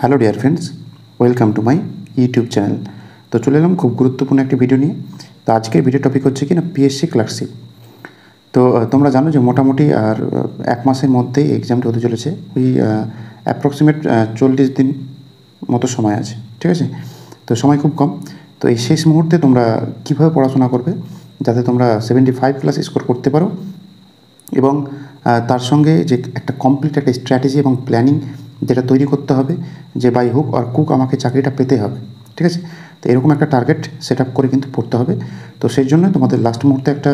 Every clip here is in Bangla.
Hello dear friends, welcome to my YouTube channel. তো চলে এলাম খুব গুরুত্বপূর্ণ একটি ভিডিও নিয়ে। তো আজকের ভিডিও টপিক হচ্ছে কি না, পিএসসি ক্লার্কশিপ। তো তোমরা জানো যে মোটামুটি আর এক মাসের মধ্যেই এক্সামটা হতে চলেছে। ওই অ্যাপ্রক্সিমেট 40 দিন মতো সময় আছে, ঠিক আছে? তো সময় খুব কম। তো এই শেষ মুহূর্তে তোমরা কীভাবে পড়াশোনা করবে যাতে তোমরা 75+ স্কোর করতে পারো, এবং তার সঙ্গে যে একটা কমপ্লিট একটা স্ট্র্যাটেজি এবং প্ল্যানিং যেটা তৈরি করতে হবে, যে বাই হুক আর কুক আমাকে চাকরিটা পেতে হবে, ঠিক আছে? তো এরকম একটা টার্গেট সেট আপ করে কিন্তু পড়তে হবে। তো সেই জন্য তোমাদের লাস্ট মুহূর্তে একটা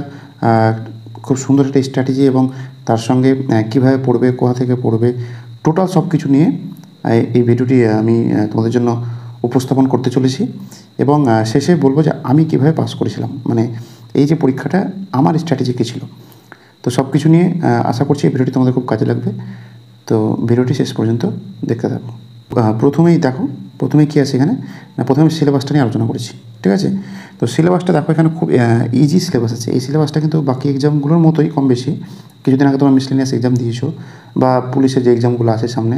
খুব সুন্দর একটা স্ট্র্যাটেজি এবং তার সঙ্গে কীভাবে পড়বে, কোথা থেকে পড়বে, টোটাল সব কিছু নিয়ে এই ভিডিওটি আমি তোমাদের জন্য উপস্থাপন করতে চলেছি। এবং শেষে বলবো যে আমি কীভাবে পাস করেছিলাম, মানে এই যে পরীক্ষাটা আমার স্ট্র্যাটেজি কী ছিল। তো সব কিছু নিয়ে আশা করছি এই ভিডিওটি তোমাদের খুব কাজে লাগবে। তো ভিডিওটি শেষ পর্যন্ত দেখতে থাকো। প্রথমেই কী আছে এখানে না, প্রথমে সিলেবাসটা নিয়ে আলোচনা করেছি, ঠিক আছে? তো সিলেবাসটা দেখো, এখানে খুব ইজি সিলেবাস আছে। এই সিলেবাসটা কিন্তু বাকি এক্সামগুলোর মতোই কম বেশি। কিছুদিন আগে তোমরা মিসলেনিয়াস এক্সাম দিয়েছো বা পুলিশের যে এক্সামগুলো আছে সামনে,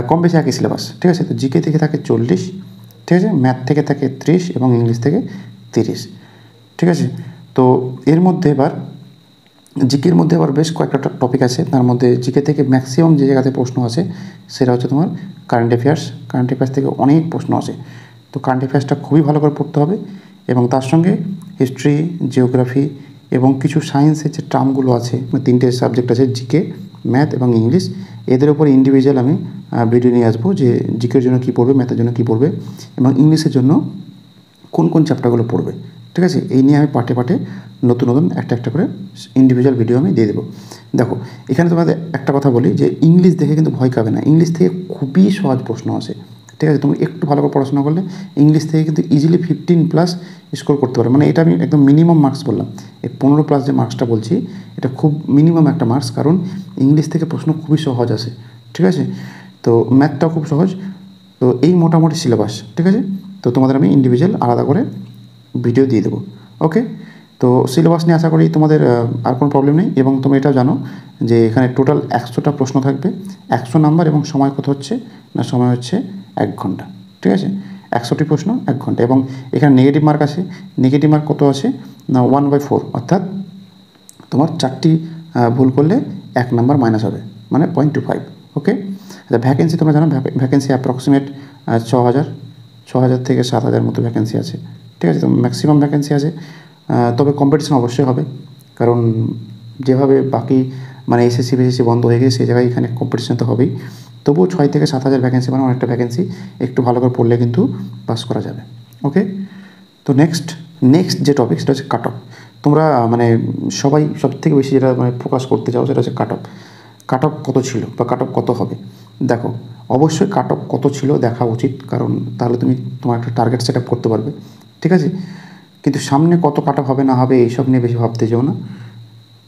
কম বেশি একই সিলেবাস, ঠিক আছে? তো জিকে থেকে থাকে 40, ঠিক আছে? ম্যাথ থেকে থাকে 30 এবং ইংলিশ থেকে 30, ঠিক আছে? তো এর মধ্যে এবার জিকের মধ্যে আবার বেশ কয়েকটা টপিক আছে। তার মধ্যে জিকে থেকে ম্যাক্সিমাম যে জায়গাতে প্রশ্ন আছে সেটা হচ্ছে তোমার কারেন্ট অ্যাফেয়ার্স। কারেন্ট অ্যাফেয়ার্স থেকে অনেক প্রশ্ন আছে। তো কারেন্ট অ্যাফেয়ার্সটা খুবই ভালো করে পড়তে হবে, এবং তার সঙ্গে হিস্ট্রি, জিওগ্রাফি এবং কিছু সায়েন্সের যে টার্মগুলো আছে, তিনটে সাবজেক্ট আছে, জিকে, ম্যাথ এবং ইংলিশ। এদের উপর ইন্ডিভিজুয়াল আমি ভিডিও নিয়ে আসবো, যে জিকের জন্য কী পড়বে, ম্যাথের জন্য কী পড়বে এবং ইংলিশের জন্য কোন কোন চ্যাপ্টারগুলো পড়বে, ঠিক আছে? এই নিয়ে আমি পার্টে পার্টে নতুন একটা করে ইন্ডিভিজুয়াল ভিডিও আমি দিয়ে দেবো। দেখো, এখানে তোমাদের একটা কথা বলি যে ইংলিশ দেখে কিন্তু ভয় খাবে না। ইংলিশ থেকে খুবই সহজ প্রশ্ন আছে, ঠিক আছে? তুমি একটু ভালো করে পড়াশোনা করলে ইংলিশ থেকে কিন্তু ইজিলি 15+ স্কোর করতে পারো। মানে এটা আমি একদম মিনিমাম মার্কস বললাম। এই 15+ যে মার্কসটা বলছি, এটা খুব মিনিমাম একটা মার্কস, কারণ ইংলিশ থেকে প্রশ্ন খুবই সহজ আসে, ঠিক আছে? তো ম্যাথটাও খুব সহজ। তো এই মোটামুটি সিলেবাস, ঠিক আছে? তো তোমাদের আমি ইন্ডিভিজুয়াল আলাদা করে ভিডিও দিয়ে দেবো, ওকে? তো সিলেবাস নিয়ে আশা করি তোমাদের আর কোনো প্রবলেম নেই। এবং তোমরা এটাও জানো যে এখানে টোটাল 100টা প্রশ্ন থাকবে, 100 নাম্বার, এবং সময় কত হচ্ছে না, সময় হচ্ছে 1 ঘন্টা, ঠিক আছে? 100টি প্রশ্ন 1 ঘন্টা। এবং এখানে নেগেটিভ মার্ক আছে। নেগেটিভ মার্ক কত আছে না, 1/4, অর্থাৎ তোমার 4টি ভুল করলে 1 নাম্বার মাইনাস হবে, মানে 0.25, ওকে? আচ্ছা, ভ্যাকেন্সি তোমরা জানো, ভ্যাকেন্সি অ্যাপ্রক্সিমেট 6,000 থেকে 7,000 মতো ভ্যাকেন্সি আছে, ঠিক আছে? তো ম্যাক্সিমাম ভ্যাকেন্সি আছে। তবে কম্পিটিশন অবশ্যই হবে, কারণ যেভাবে বাকি মানে এসএসসি বিএসসি বন্ধ হয়ে গেছে, সেই জায়গায় এখানে কম্পিটিশন তো হবেই। তবুও 6 থেকে 7,000 ভ্যাকেন্সি মানে অনেকটা ভ্যাকেন্সি। একটু ভালো করে পড়লে কিন্তু পাস করা যাবে, ওকে? তো নেক্সট যে টপিক, সেটা হচ্ছে কাট অফ। তোমরা মানে সবাই সবথেকে বেশি যেটা মানে ফোকাস করতে চাও, সেটা হচ্ছে কাট অফ। কাট অফ কত ছিল বা কাট অফ কত হবে। দেখো, অবশ্যই কাট অফ কত ছিল দেখা উচিত, কারণ তাহলে তুমি তোমার একটা টার্গেট সেট আপ করতে পারবে, ঠিক আছে? কিন্তু সামনে কত কাট অফ হবে না হবে এইসব নিয়ে বেশি ভাবতে যেও না।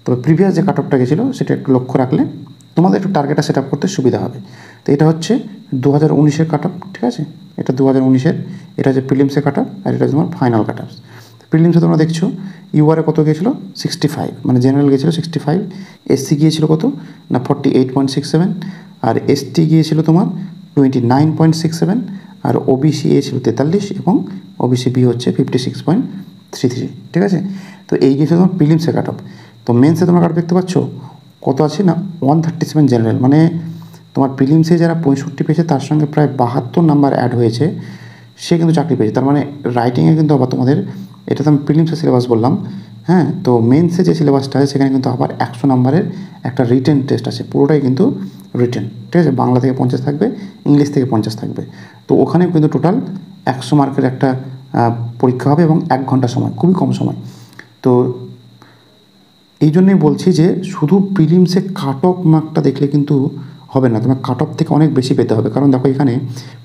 তবে প্রিভিয়াস যে কাট অফটা গেছিলো সেটা একটু লক্ষ্য রাখলে তোমাদের একটু টার্গেটটা সেট আপ করতে সুবিধা হবে। তো এটা হচ্ছে 2019-এর কাট অফ, ঠিক আছে? এটা 2019-এর, এটা হচ্ছে প্রিলিমসের কাট অফ, আর এটা তোমার ফাইনাল কাট অফ। প্রিলিমসে তোমরা দেখছো ইউআরে কত গিয়েছিলো, 65, মানে জেনারেল গিয়েছিলো 65, এসসি গিয়েছিলো কত না 48.67, আর এসটি গিয়েছিল তোমার 29.67, আর ওবিসি এ ছিল 43, এবং ওবিসি বি হচ্ছে 56.33, ঠিক আছে? তো এই গিয়েছিল তোমার প্রিলিমসে কাট অফ। তো মেন্সে তোমরা কাট দেখতে পাচ্ছ কত আছে না, 137 জেনারেল, মানে তোমার প্রিলিমসে যারা 65 পেয়েছে তার সঙ্গে প্রায় 72 নাম্বার অ্যাড হয়েছে, সে কিন্তু চাকরি পেয়েছে। তার মানে রাইটিংয়ে কিন্তু আবার তোমাদের, এটা তো আমি প্রিলিমসের সিলেবাস বললাম, হ্যাঁ? তো মেন্সে যে সিলেবাসটা আছে সেখানে কিন্তু আবার 100 নাম্বারের একটা রিটেন টেস্ট আছে, পুরোটাই কিন্তু রিটেন, ঠিক আছে? বাংলা থেকে 50 থাকবে, ইংলিশ থেকে 50 থাকবে। তো ওখানেও কিন্তু টোটাল 100 মার্কের একটা পরীক্ষা হবে, এবং 1 ঘন্টা সময়, খুবই কম সময়। তো এই জন্যই বলছি যে শুধু প্রিলিমসে কাট অফ মার্কটা দেখলে কিন্তু হবে না, তোমার কাট অফ থেকে অনেক বেশি পেতে হবে। কারণ দেখো, এখানে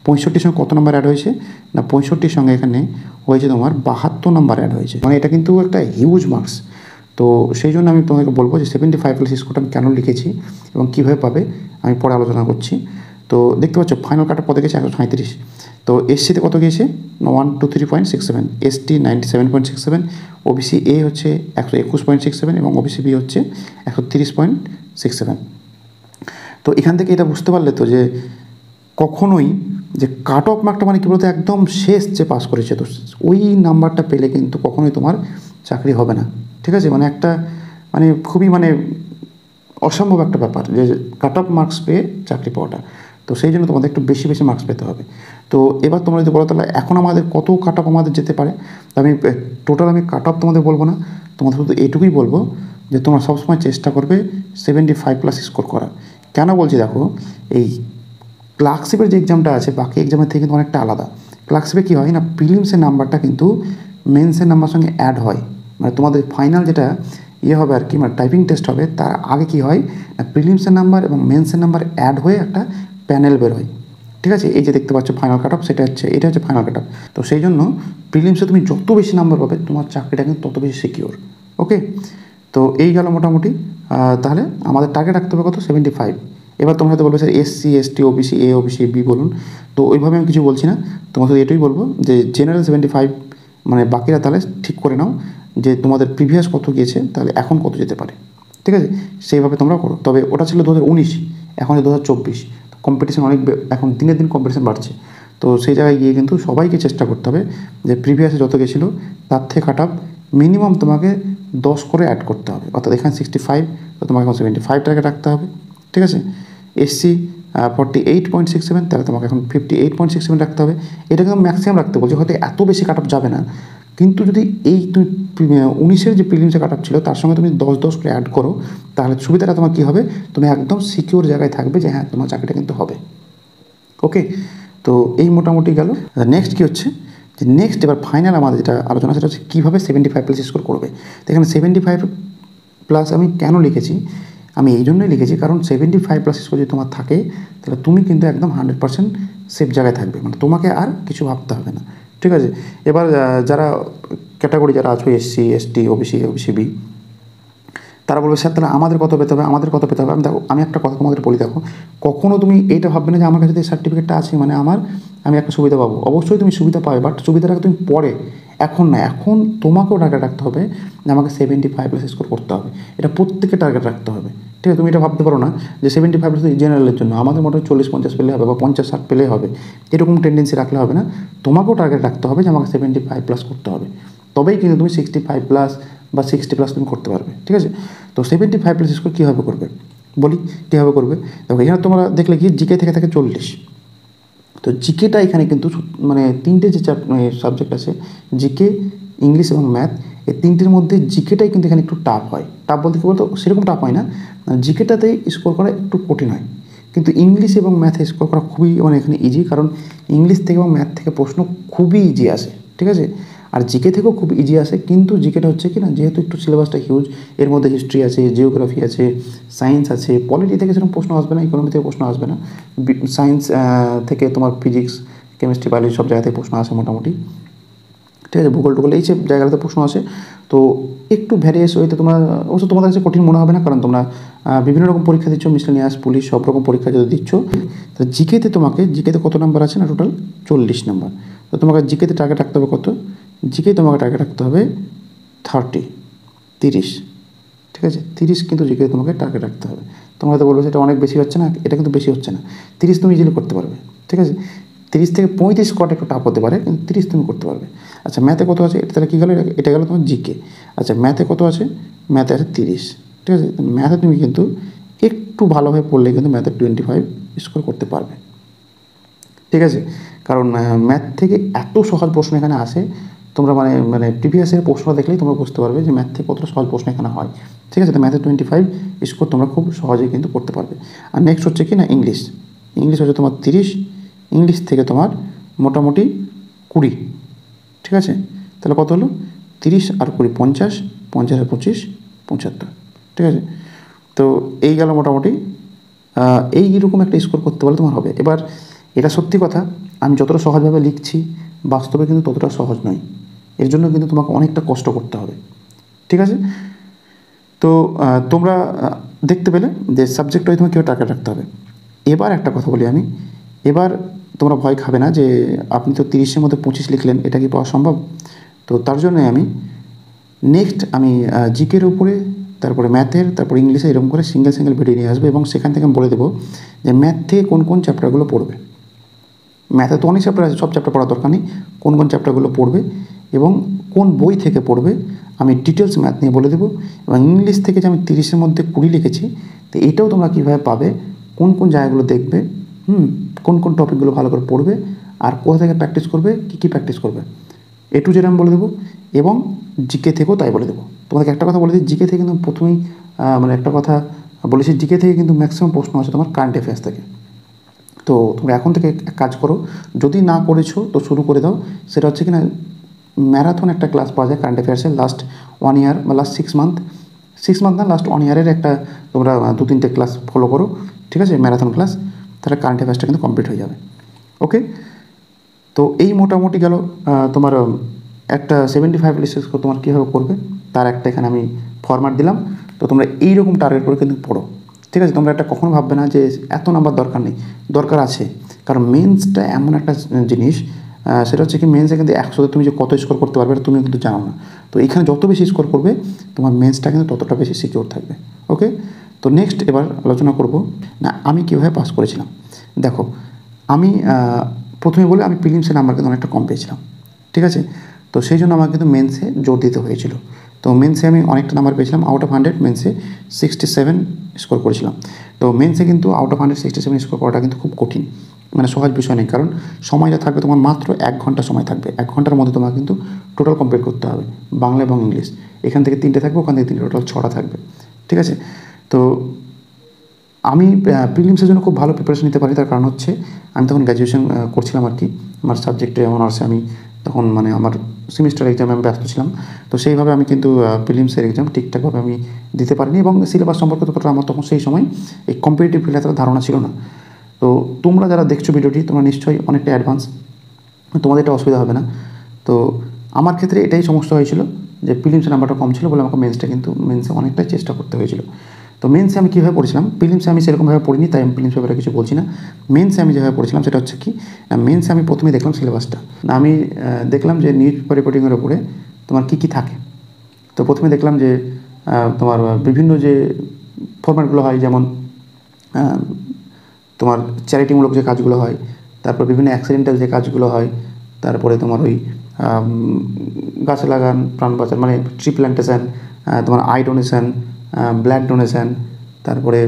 65-র সঙ্গে কত নাম্বার অ্যাড হয়েছে না, 65-র সঙ্গে এখানে হয়েছে তোমার 72 নাম্বার অ্যাড হয়েছে, মানে এটা কিন্তু একটা হিউজ মার্কস। তো সেই জন্য আমি তোমাকে বলবো যে 75+ স্কোরটা আমি কেন লিখেছি এবং কীভাবে পাবে আমি পরে আলোচনা করছি। তো দেখতে পাচ্ছ ফাইনাল কাট অফ কত গেছে, 137। তো এসসিতে কত গিয়েছে, 123.67, এসটি 97.67, ওবিসি এ হচ্ছে 121.67, এবং ওবিসি বি হচ্ছে 130.67। তো এখান থেকে এটা বুঝতে পারলে তো যে কখনোই যে কাট অফ মার্কটা মানে কী বলতো, একদম শেষ যে পাস করেছে, তো ওই নাম্বারটা পেলে কিন্তু কখনোই তোমার চাকরি হবে না। ঠিক আছে, মানে একটা মানে খুবই মানে অসম্ভব একটা ব্যাপার যে কাট অফ মার্কস পেয়ে চাকরি পাওয়াটা। তো সেই জন্য তোমাদের একটু বেশি বেশি মার্কস পেতে হবে। তো এবার তোমরা যদি বলো তাহলে এখন আমাদের কত কাট অফ আমাদের যেতে পারে, তো আমি টোটাল আমি কাট অফ তোমাদের বলবো না, তোমাদের শুধু এইটুকুই বলবো যে তোমরা সবসময় চেষ্টা করবে 75+ স্কোর করার। কেন বলছি দেখো, এই ক্লার্কশিপের যে এক্সামটা আছে বাকি এক্সামের থেকে কিন্তু অনেকটা আলাদা। ক্লার্কশিপে কী হয় না, প্রিলিমসের নাম্বারটা কিন্তু মেন্সের নাম্বার সঙ্গে অ্যাড হয়, মানে তোমাদের ফাইনাল যেটা হবে আর কি, মানে টাইপিং টেস্ট হবে তার আগে কী হয় না, প্রিলিমসের নাম্বার এবং মেন্সের নাম্বার অ্যাড হয়ে একটা প্যানেল বের হয়। ঠিক আছে, এই যে দেখতে পাচ্ছ ফাইনাল কাট অফ, এটা হচ্ছে ফাইনাল কাট অফ। তো সেই জন্য প্রিলিমসে তুমি যত বেশি নাম্বার পাবে তোমার চাকরিটা কিন্তু তত বেশি সিকিওর। ওকে, তো এই গেল মোটামুটি। তাহলে আমাদের টার্গেট রাখতে হবে কত, 75। এবার তোমরা হয়তো বলবে sir SC ST OBC A OBC B বলুন, তো ওইভাবে আমি কিছু বলছি না, তোমার শুধু এটাই বলবো যে জেনারেল 75, মানে বাকিরা তাহলে ঠিক করে নাও যে তোমাদের প্রিভিয়াস কত গিয়েছে, তাহলে এখন কত যেতে পারে। ঠিক আছে, সেইভাবে তোমরা করো। তবে ওটা ছিল 2019, এখন 2024, কম্পিটিশন অনেক, এখন দিনের দিন কম্পিটিশন বাড়ছে। তো সেই জায়গায় গিয়ে কিন্তু সবাইকে চেষ্টা করতে হবে যে প্রিভিয়াসে যত গেছিলো তার থেকে কাট অফ মিনিমাম তোমাকে 10 করে অ্যাড করতে হবে। অর্থাৎ এখানে 65, তো তোমাকে এখন 75 টার্গেট রাখতে হবে। ঠিক আছে, SC 48.67, তাহলে তোমাকে এখন 58.67 রাখতে হবে। এটা কিন্তু ম্যাক্সিমাম রাখতে বলছে, হয়তো এত বেশি কাট অফ যাবে না, কিন্তু যদি এই তুমি 19-এর যে প্রিলিমসে কাট অফ ছিল তার সঙ্গে তুমি 10 করে অ্যাড করো, তাহলে সুবিধাটা তোমার কী হবে, তুমি একদম সিকিউর জায়গায় থাকবে যে হ্যাঁ তোমার চাকরিটা কিন্তু হবে। ওকে, তো এই মোটামুটি গেল। নেক্সট কী হচ্ছে, যে নেক্সট এবার ফাইনাল আমাদের যেটা আলোচনা সেটা হচ্ছে কীভাবে 75+ স্কোর করবে। তো এখানে 75+ আমি কেন লিখেছি, আমি এই জন্যই লিখেছি কারণ 75+ স্কোর যদি তোমার থাকে তাহলে তুমি কিন্তু একদম 100% সেফ জায়গায় থাকবে, মানে তোমাকে আর কিছু ভাবতে হবে না। ঠিক আছে, এবার যারা ক্যাটাগরি যারা আছো SC ST OBC OBC B, তারা বলবে স্যার তাহলে আমাদের কত পেতে হবে, আমাদের কত পেতে হবে। আমি একটা কথা তোমাদের বলি, দেখো কখনও তুমি এইটা ভাববে না যে আমার কাছে যে সার্টিফিকেটটা আছে মানে আমি একটা সুবিধা পাবো। অবশ্যই তুমি সুবিধা পাবে, বাট সুবিধাটা তুমি পরে, এখন না। এখন তোমাকেও টার্গেট রাখতে হবে যে আমাকে 75+ স্কোর করতে হবে, এটা প্রত্যেকে টার্গেট রাখতে হবে। ঠিক আছে, তুমি এটা ভাবতে পারো না যে 75 জেনারেলের জন্য আমাদের মোটামুটি 40-50 পেলে হবে বা 50-60 পেলে হবে, এরকম টেন্ডেন্সি রাখলে হবে না। তোমাকেও টার্গেট রাখতে হবে যে আমাকে 75+ করতে হবে, তবেই কিন্তু তুমি 65+ বা 60+ তুমি করতে পারবে। ঠিক আছে, তো 75+ স্কোর কীভাবে করবে বলি, কীভাবে করবে দেখো, এখানে তোমরা দেখলে কি জিকে থেকে থাকে 40, তো জিকেটা এখানে কিন্তু মানে তিনটে যে সাবজেক্ট আছে, জিকে, ইংলিশ এবং ম্যাথ, এই তিনটের মধ্যে জিকেটাই কিন্তু এখানে একটু টাফ হয়। টাফ বলতে কী বলতো, সেরকম টাফ হয় না, জিকেটাতেই স্কোর করা একটু কঠিন হয়, কিন্তু ইংলিশ এবং ম্যাথে স্কোর করা খুবই মানে এখানে ইজি, কারণ ইংলিশ থেকে এবং ম্যাথ থেকে প্রশ্ন খুবই ইজি আসে। ঠিক আছে, আর জিকে থেকেও খুব ইজি আসে, কিন্তু জিকেটা হচ্ছে কি না, যেহেতু একটু সিলেবাসটা হিউজ, এর মধ্যে হিস্ট্রি আছে, জিওগ্রাফি আছে, সায়েন্স আছে, পলিটি থেকে সেরকম প্রশ্ন আসবে না, ইকোনমি থেকে প্রশ্ন আসবে না, সায়েন্স থেকে তোমার ফিজিক্স কেমিস্ট্রি বায়োলজি সব জায়গা থেকে প্রশ্ন আসে মোটামুটি। ঠিক আছে, ভূগোল টুগোল এই সব জায়গাতে প্রশ্ন আসে, তো একটু ভ্যারিয়াস হইতে তোমার অবশ্য তোমাদের কাছে কঠিন মনে হবে না, কারণ তোমরা বিভিন্ন রকম পরীক্ষা দিচ্ছ, মিসলেনিয়াস, পুলিশ, সব রকম পরীক্ষা যদি দিচ্ছ, তো জিকেতে কত নাম্বার আছে না, টোটাল 40 নাম্বার। তো তোমাকে জিকেতে টার্গেট রাখতে হবে কত, জিকে তোমাকে টার্গেট রাখতে হবে 30। ঠিক আছে, 30 কিন্তু জিকে তোমাকে টার্গেট রাখতে হবে। তোমরা হয়তো বলবে সেটা অনেক বেশি হচ্ছে না, এটা কিন্তু বেশি হচ্ছে না, 30 তুমি ইজিলি করতে পারবে। ঠিক আছে, 30 থেকে 35 করাটা একটু টাফ হতে পারে, কিন্তু 30 তুমি করতে পারবে। আচ্ছা, ম্যাথে কত আছে, এটা তাহলে কী গেলো, এটা গেলো তোমার জিকে। আচ্ছা, ম্যাথে কত আছে, ম্যাথে আছে 30। ঠিক আছে, ম্যাথে তুমি কিন্তু একটু ভালোভাবে পড়লে কিন্তু ম্যাথে 25 স্কোর করতে পারবে। ঠিক আছে, কারণ ম্যাথ থেকে এত সহজ প্রশ্ন এখানে আসে, তোমরা মানে প্রিভিয়াসের প্রশ্নটা দেখলেই তোমরা বুঝতে পারবে যে ম্যাথ থেকে কতটা সহজ প্রশ্ন এখানে হয়। ঠিক আছে, তো ম্যাথে 25 স্কোর তোমরা খুব সহজেই কিন্তু করতে পারবে। আর নেক্সট হচ্ছে কি না, ইংলিশ হচ্ছে তোমার 30, ইংলিশ থেকে তোমার মোটামুটি 20। ঠিক আছে, তাহলে কত হলো, 30 আর 20 50, 50 আর 25 75। ঠিক আছে, তো এই গেল মোটামুটি, এইরকম একটা স্কোর করতে পারলে তোমার হবে। এবার এটা সত্যি কথা, আমি যতটা সহজভাবে লিখছি বাস্তবে কিন্তু ততটা সহজ নয়, এর জন্য কিন্তু তোমাকে অনেকটা কষ্ট করতে হবে। ঠিক আছে, তো তোমরা দেখতে পেলে যে সাবজেক্ট ওই তোমাকে কীভাবে টার্গেট রাখতে হবে। এবার একটা কথা বলি আমি, এবার তোমরা ভয় খাবে না যে আপনি তো 30-এর মধ্যে 25 লিখলেন, এটা কি পাওয়া সম্ভব। তো তার জন্য নেক্সট আমি জিকের উপরে, তারপরে ম্যাথের, তারপর ইংলিশে, এরকম করে সিঙ্গেল ভিডিও নিয়ে আসবো, এবং সেখান থেকে আমি বলে দেবো যে ম্যাথ থেকে কোন কোন চ্যাপ্টারগুলো পড়বে। ম্যাথে তো অনেক চ্যাপ্টার আছে, সব চ্যাপ্টার পড়ার দরকার নেই, কোন কোন চ্যাপ্টারগুলো পড়বে এবং কোন বই থেকে পড়বে আমি ডিটেলস ম্যাথ নিয়ে বলে দেবো। এবং ইংলিশ থেকে যে আমি 30-এর মধ্যে 20 লিখেছি, তো এটাও তোমরা কীভাবে পাবে, কোন কোন জায়গাগুলো দেখবে, কোন কোন টপিকগুলো ভালো করে পড়বে, আর কোথা থেকে প্র্যাকটিস করবে, কী প্র্যাকটিস করবে, A to Z আমি বলে দেবো। এবং জিকে থেকেও তাই বলে দেবো। তোমাদেরকে একটা কথা বলে দিই, জিকে থেকে কিন্তু প্রথমেই মানে একটা কথা বলেছি, জিকে থেকে কিন্তু ম্যাক্সিমাম প্রশ্ন আছে তোমার কারেন্ট অ্যাফেয়ার্স থেকে। তো তোমরা এখন থেকে এক কাজ করো, যদি না করেছো তো শুরু করে দাও। সেটা হচ্ছে কি না, ম্যারাথন একটা ক্লাস পাওয়া যায় কারেন্ট অ্যাফেয়ার্সের লাস্ট 1 ইয়ার বা লাস্ট 6 মান্থ, 6 মান্থ না, লাস্ট 1 ইয়ারের একটা তোমরা 2-3টে ক্লাস ফলো করো, ঠিক আছে, ম্যারাথন ক্লাস, তাহলে কারেন্ট অ্যাফেয়ার্সটা কিন্তু কমপ্লিট হয়ে যাবে। ওকে, তো এই মোটামুটি গেল তোমার একটা 75 লিস্ট তোমার কীভাবে করবে তার একটা এখানে আমি ফরম্যাট দিলাম। তো তোমরা এইরকম টার্গেট করে কিন্তু পড়ো, ঠিক আছে। তোমরা একটা কখনো ভাববে না যে এত নাম্বার দরকার নেই, দরকার আছে। কারণ মেন্সটা এমন একটা জিনিস, সেটা হচ্ছে কি, মেন্সে কিন্তু 100তে তুমি যে কত স্কোর করতে পারবে তুমি কিন্তু জানো না। তো এখানে যত বেশি স্কোর করবে তোমার মেন্সটা কিন্তু ততটা বেশি সিকিউর থাকবে। ওকে, তো নেক্সট এবার আলোচনা করব না আমি কীভাবে পাস করেছিলাম। দেখো, আমি প্রথমে বলে আমি প্রিলিমসের নাম্বার কিন্তু অনেকটা কম পেয়েছিলাম, ঠিক আছে। তো সেই জন্য আমাকে কিন্তু মেন্সে জোর দিতে হয়েছিল। তো মেন্সে আমি অনেকটা নাম্বার পেয়েছিলাম, আউট অফ 100 মেন্সে 67 স্কোর করেছিলাম। তো মেন্সে কিন্তু আউট অফ 100 67 স্কোর করাটা কিন্তু খুব কঠিন, মানে সহজ বিষয় নেই। কারণ সময়টা থাকবে তোমার মাত্র 1 ঘন্টা সময় থাকবে, 1 ঘন্টার মধ্যে তোমাকে কিন্তু টোটাল কমপ্লিট করতে হবে, বাংলা এবং ইংলিশ। এখান থেকে 3টে থাকবে, ওখান থেকে 3টে, টোটাল 6টা থাকবে, ঠিক আছে। তো আমি প্রিলিমসের জন্য খুব ভালো প্রিপারেশন নিতে পারি, তার কারণ হচ্ছে আমি তখন গ্র্যাজুয়েশন করছিলাম আর কি, আমার সাবজেক্টে অনার্সে আমি তখন মানে আমার সেমিস্টার এক্সামে আমি ব্যস্ত ছিলাম। তো সেইভাবে আমি কিন্তু প্রিলিমসের এক্সাম ঠিকঠাকভাবে আমি দিতে পারিনি, এবং সিলেবাস সম্পর্কে ততটা আমার তখন সেই সময় এই কম্পিটিটিভ ফিল্ডে এতটা ধারণা ছিল না। তো তোমরা যারা দেখছো ভিডিওটি, তোমরা নিশ্চয়ই অনেকটা অ্যাডভান্স, তোমাদের এটা অসুবিধা হবে না। তো আমার ক্ষেত্রে এটাই সমস্যা হয়েছিল যে প্রিলিমসের নাম্বারটা কম ছিল বলে আমাকে মেন্সে অনেকটাই চেষ্টা করতে হয়েছিল। তো মেন্সে আমি কীভাবে পড়েছিলাম, প্রিলিমসে আমি সেরকমভাবে পড়িনি, তাই আমি প্রিলিমস ব্যাপারে কিছু বলছি না। মেন্সে আমি যেভাবে পড়েছিলাম সেটা হচ্ছে কি, মেন্সে আমি প্রথমে দেখলাম সিলেবাসটা, আমি দেখলাম যে নিউজ পেপার রিপোর্টিংয়ের উপরে তোমার কী কী থাকে। তো প্রথমে দেখলাম যে তোমার বিভিন্ন যে ফরম্যাটগুলো হয়, যেমন তোমার চ্যারিটিমূলক যে কাজগুলো হয়, তারপর বিভিন্ন অ্যাক্সিডেন্টাল যে কাজগুলো হয়, তারপরে তোমার ওই গাছ লাগান প্রাণ বাঁচান মানে ট্রি প্ল্যান্টেশন, তোমার আই ডোনেশন, ব্লাড ডোনেশন, তারপরে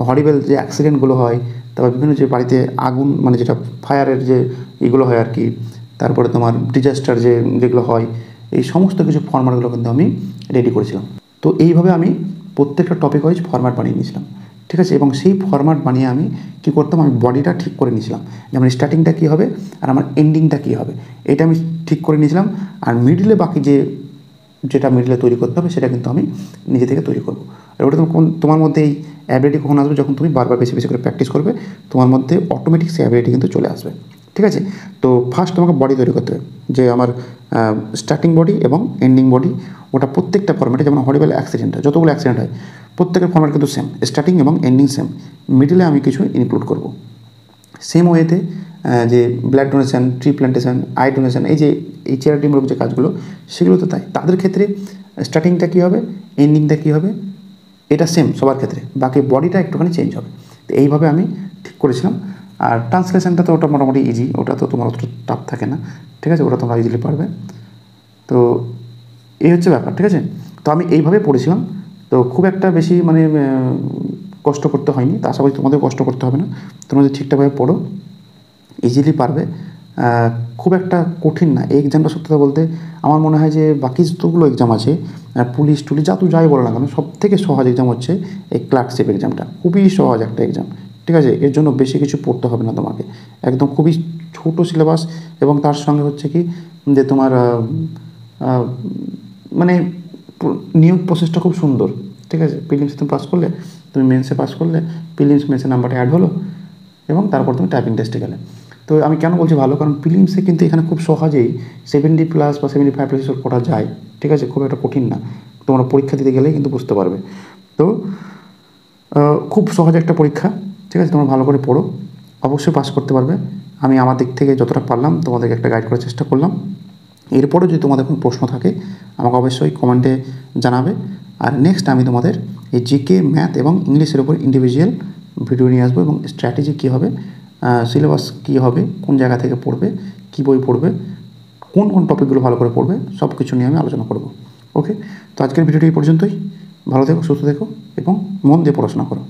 হরিবেল যে অ্যাক্সিডেন্টগুলো হয়, তারপর বিভিন্ন যে বাড়িতে আগুন মানে যেটা ফায়ারের যে এগুলো হয় আর কি, তারপরে তোমার ডিজাস্টার যেগুলো হয়, এই সমস্ত কিছু ফরম্যাটগুলো কিন্তু আমি রেডি করেছিলাম। তো এইভাবে আমি প্রত্যেকটা টপিক ওয়াইজ ফরম্যাট বানিয়ে নিয়েছিলাম, ঠিক আছে। এবং সেই ফরম্যাট বানিয়ে আমি কী করতাম, আমি বডিটা ঠিক করে নিয়েছিলাম, যেমন স্টার্টিংটা কী হবে আর আমার এন্ডিংটা কী হবে, এটা আমি ঠিক করে নিয়েছিলাম। আর মিডিলে বাকি যেটা মিডিলে তৈরি করতে হবে সেটা কিন্তু আমি নিজে থেকে তৈরি করবো। আর ওটা তোমার মধ্যে এই অ্যাবিলিটি কখন আসবে, যখন তুমি বারবার বেশি বেশি করে প্র্যাকটিস করবে, তোমার মধ্যে অটোমেটিক সেই অ্যাবিলিটি কিন্তু চলে আসবে, ঠিক আছে। তো ফার্স্ট তোমাকে বডি তৈরি করতে হবে, যে আমার স্টার্টিং বডি এবং এন্ডিং বডি, ওটা প্রত্যেকটা ফরম্যাটে, যেমন হরিবেল অ্যাক্সিডেন্ট হয়, যতগুলো অ্যাক্সিডেন্ট হয় প্রত্যেকের ফরম্যাট কিন্তু সেম, স্টার্টিং এবং এন্ডিং সেম, মিডিলে আমি কিছু ইনক্লুড করব। সেম ওয়েতে যে blood donation, tree plantation, eye donation, এই চ্যারিটিমূলক যে কাজগুলো সেগুলো তো তাই, তাদের ক্ষেত্রে স্টার্টিংটা কী হবে, এন্ডিংটা কী হবে, এটা সেম সবার ক্ষেত্রে, বাকি বডিটা একটুখানি চেঞ্জ হবে। তো এইভাবে আমি ঠিক করেছিলাম। আর ট্রান্সলেশনটা তো ওটা মোটামুটি ইজি, ওটা তো তোমার অতটা টাফ থাকে না, ঠিক আছে, ওটা তোমরা ইজিলি পারবে। তো এই হচ্ছে ব্যাপার, ঠিক আছে। তো আমি এইভাবে পড়েছিলাম, তো খুব একটা বেশি মানে কষ্ট করতে হয়নি, তা আশা করি তোমাদের কষ্ট করতে হবে না, তোমরা যদি ঠিকঠাকভাবে পড়ো ইজিলি পারবে। খুব একটা কঠিন না এই এক্সামটা, সত্যি কথা বলতে আমার মনে হয় যে বাকি যতগুলো এক্সাম আছে, পুলিশ টুলিশ যাই বলো না কেন, সব থেকে সহজ এক্সাম হচ্ছে এই ক্লার্কশিপ এক্সামটা, খুবই সহজ একটা এক্সাম, ঠিক আছে। এর জন্য বেশি কিছু পড়তে হবে না তোমাকে, একদম খুবই ছোটো সিলেবাস, এবং তার সঙ্গে হচ্ছে কি যে তোমার মানে নিয়োগ প্রসেসটা খুব সুন্দর, ঠিক আছে। প্রিলিমসে তুমি পাস করলে, তুমি মেন্সে পাস করলে, প্রিলিমস মেন্সের নাম্বারটা অ্যাড হলো, এবং তারপর তুমি টাইপিং টেস্টে গেলে। তো আমি কেন বলছি ভালো, কারণ প্রিলিমসে কিন্তু এখানে খুব সহজেই 70+ বা 75+ করা যায়, ঠিক আছে, খুব একটা কঠিন না, তোমরা পরীক্ষা দিতে গেলেই কিন্তু বুঝতে পারবে। তো খুব সহজ একটা পরীক্ষা, ঠিক আছে, তোমরা ভালো করে পড়ো, অবশ্যই পাস করতে পারবে। আমি আমার দিক থেকে যতটা পারলাম তোমাদেরকে একটা গাইড করার চেষ্টা করলাম। এরপরও যদি তোমাদের কোনো প্রশ্ন থাকে আমাকে অবশ্যই কমেন্টে জানাবে। আর নেক্সট আমি তোমাদের এই জিকে, ম্যাথ এবং ইংলিশের উপর ইন্ডিভিজুয়াল ভিডিও নিয়ে আসবো, এবং স্ট্র্যাটেজি কী হবে সিলেবাস কী হবে, কোন জায়গা থেকে পড়বে, কী বই পড়বে, কোন কোন টপিকগুলো ভালো করে পড়বে, সব কিছু নিয়ে আমি আলোচনা করব। ওকে, তো আজকের ভিডিওটি এই পর্যন্তই। ভালো থেকো, সুস্থ থেকো এবং মন দিয়ে পড়াশোনা করো।